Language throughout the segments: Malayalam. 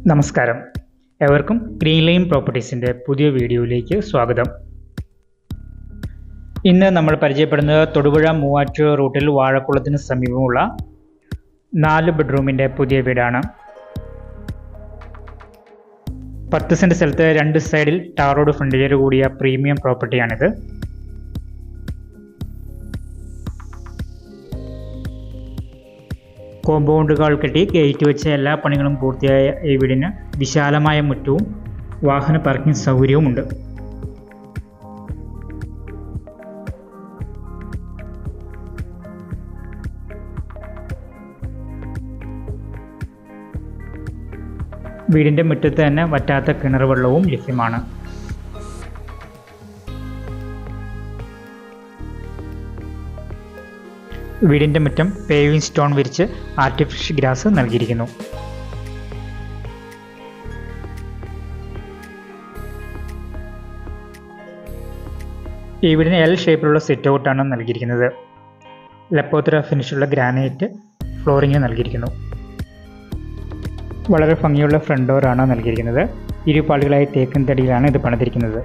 നമസ്കാരം, ഏവർക്കും ഗ്രീൻ ലൈൻ പ്രോപ്പർട്ടീസിൻ്റെ പുതിയ വീഡിയോയിലേക്ക് സ്വാഗതം. ഇന്ന് നമ്മൾ പരിചയപ്പെടുന്നത് തൊടുപുഴ മൂവാറ്റുപുഴ റൂട്ടിൽ വാഴക്കുളത്തിന് സമീപമുള്ള 4 ബെഡ്റൂമിൻ്റെ പുതിയ വീടാണ്. 10 സെൻറ്റ് സ്ഥലത്ത് 2 സൈഡിൽ ടാർ റോഡ് ഫ്രണ്ടേജോട് കൂടിയ പ്രീമിയം പ്രോപ്പർട്ടിയാണിത്. കോമ്പൗണ്ടുകൾ കെട്ടി ഗേറ്റ് വെച്ച എല്ലാ പണികളും പൂർത്തിയായ ഈ വീടിന് വിശാലമായ മുറ്റവും വാഹന പാർക്കിംഗ് സൗകര്യവുമുണ്ട്. വീടിൻ്റെ മുറ്റത്ത് തന്നെ വറ്റാത്ത കിണർ വെള്ളവും ലഭ്യമാണ്. വീടിൻ്റെ മുറ്റം പേവിംഗ് സ്റ്റോൺ വിരിച്ച് ആർട്ടിഫിഷ്യൽ ഗ്രാസ് നൽകിയിരിക്കുന്നു. ഈ വീടിന് എൽ ഷേപ്പിലുള്ള സിറ്റ് ഔട്ടാണ് നൽകിയിരിക്കുന്നത്. ലപ്പോത്ര ഫിനിഷുള്ള ഗ്രാനൈറ്റ് ഫ്ലോറിംഗ് നൽകിയിരിക്കുന്നു. വളരെ ഭംഗിയുള്ള ഫ്രണ്ട് ഡോറാണ് നൽകിയിരിക്കുന്നത്. ഇരുപാളികളായി തേക്കിൻ തടിയിലാണ് ഇത് പണിതിരിക്കുന്നത്.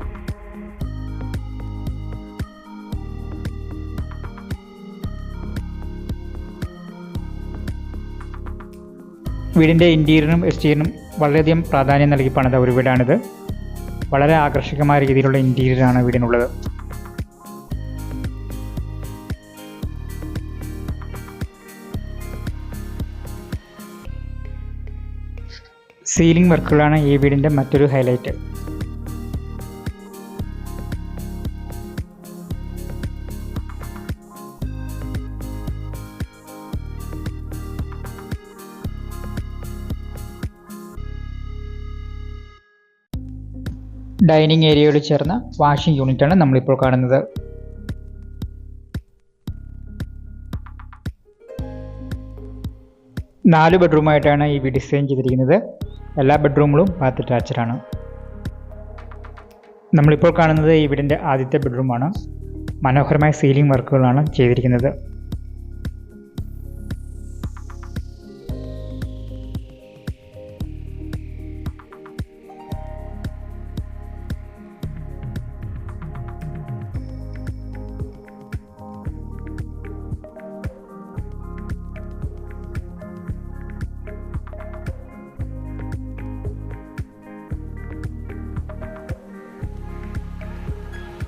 വീടിൻ്റെ ഇൻറ്റീരിയറിനും എക്സ്റ്റീരിയറിനും വളരെയധികം പ്രാധാന്യം നൽകി പണിത ഒരു വീടാണിത്. വളരെ ആകർഷകമായ രീതിയിലുള്ള ഇൻറ്റീരിയറാണ് വീടിനുള്ളത്. സീലിംഗ് വർക്കുകളാണ് ഈ വീടിൻ്റെ മറ്റൊരു ഹൈലൈറ്റ്. ഡൈനിങ് ഏരിയയോട് ചേർന്ന വാഷിംഗ് യൂണിറ്റാണ് നമ്മളിപ്പോൾ കാണുന്നത്. നാല് ബെഡ്റൂമായിട്ടാണ് ഈ വീട് ഡിസൈൻ ചെയ്തിരിക്കുന്നത്. എല്ലാ ബെഡ്റൂമുകളും ബാത്ത് അറ്റാച്ച്ഡാണ്. നമ്മളിപ്പോൾ കാണുന്നത് ഈ വീടിൻ്റെ ആദ്യത്തെ ബെഡ്റൂമാണ്. മനോഹരമായ സീലിംഗ് വർക്കുകളാണ് ചെയ്തിരിക്കുന്നത്.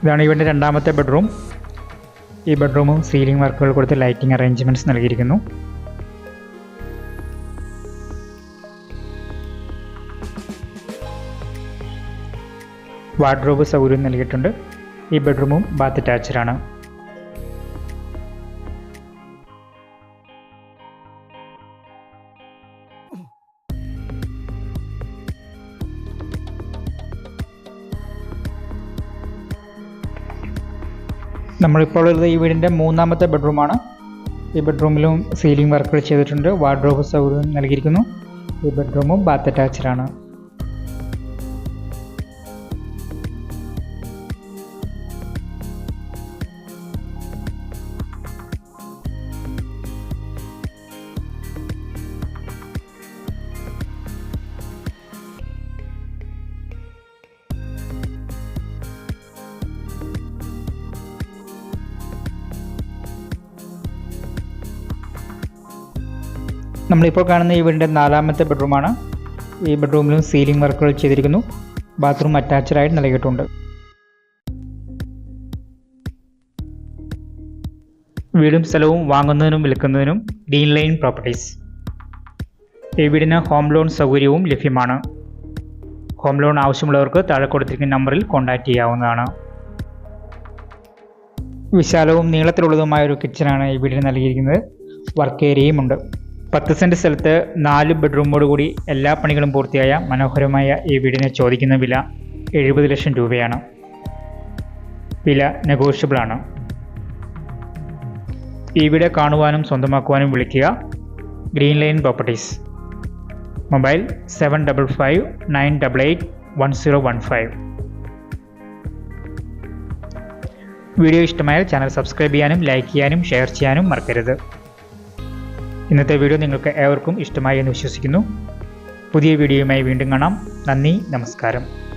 ഇതാണ് ഇവൻ്റെ രണ്ടാമത്തെ ബെഡ്റൂം. ഈ ബെഡ്റൂമും സീലിംഗ് വർക്കുകൾ കൊടുത്ത് ലൈറ്റിംഗ് അറേഞ്ച്മെൻറ്റ്സ് നൽകിയിരിക്കുന്നു. വാർഡ്രോബ് സൗകര്യം നൽകിയിട്ടുണ്ട്. ഈ ബെഡ്റൂമും ബാത്ത് അറ്റാച്ച്ഡാണ്. നമ്മളിപ്പോൾ ഉള്ളത് ഈ വീടിൻ്റെ മൂന്നാമത്തെ ബെഡ്റൂമാണ്. ഈ ബെഡ്റൂമിലും സീലിംഗ് വർക്കുകൾ ചെയ്തിട്ടുണ്ട്. വാർഡ്രോബ് സൗകര്യം നൽകിയിരിക്കുന്നു. ഈ ബെഡ്റൂമും ബാത്ത് അറ്റാച്ച്ഡാണ്. നമ്മളിപ്പോൾ കാണുന്ന ഈ വീടിൻ്റെ നാലാമത്തെ ബെഡ്റൂമാണ്. ഈ ബെഡ്റൂമിലും സീലിംഗ് വർക്കുകൾ ചെയ്തിരിക്കുന്നു. ബാത്റൂം അറ്റാച്ച്ഡായിട്ട് നൽകിയിട്ടുണ്ട്. വീടും സ്ഥലവും വാങ്ങുന്നതിനും വിൽക്കുന്നതിനും ഗ്രീൻ ലൈൻ പ്രോപ്പർട്ടീസ്. ഈ വീടിന് ഹോം ലോൺ സൗകര്യവും ലഭ്യമാണ്. ഹോം ലോൺ ആവശ്യമുള്ളവർക്ക് താഴെ കൊടുത്തിരിക്കുന്ന നമ്പറിൽ കോൺടാക്റ്റ് ചെയ്യാവുന്നതാണ്. വിശാലവും നീളത്തിലുള്ളതുമായ ഒരു കിച്ചനാണ് ഈ വീടിന് നൽകിയിരിക്കുന്നത്. വർക്ക് ഏരിയയുമുണ്ട്. 10 സെൻറ്റ് സ്ഥലത്ത് 4 ബെഡ്റൂമോട് കൂടി എല്ലാ പണികളും പൂർത്തിയായ മനോഹരമായ ഈ വീടിന് ചോദിക്കുന്ന വില 70 ലക്ഷം രൂപയാണ്. വില നെഗോഷ്യബിൾ ആണ്. ഈ വീട് കാണുവാനും സ്വന്തമാക്കുവാനും വിളിക്കുക green line properties. Mobile 7559881015. Video ഇഷ്ടമായാൽ ചാനൽ സബ്സ്ക്രൈബ് ചെയ്യാനും ലൈക്ക് ചെയ്യാനും ഷെയർ ചെയ്യാനും മറക്കരുത്. ഇന്നത്തെ വീഡിയോ നിങ്ങൾക്ക് ഏവർക്കും ഇഷ്ടമായി എന്ന് വിശ്വസിക്കുന്നു. പുതിയ വീഡിയോയുമായി വീണ്ടും കാണാം. നന്ദി, നമസ്കാരം.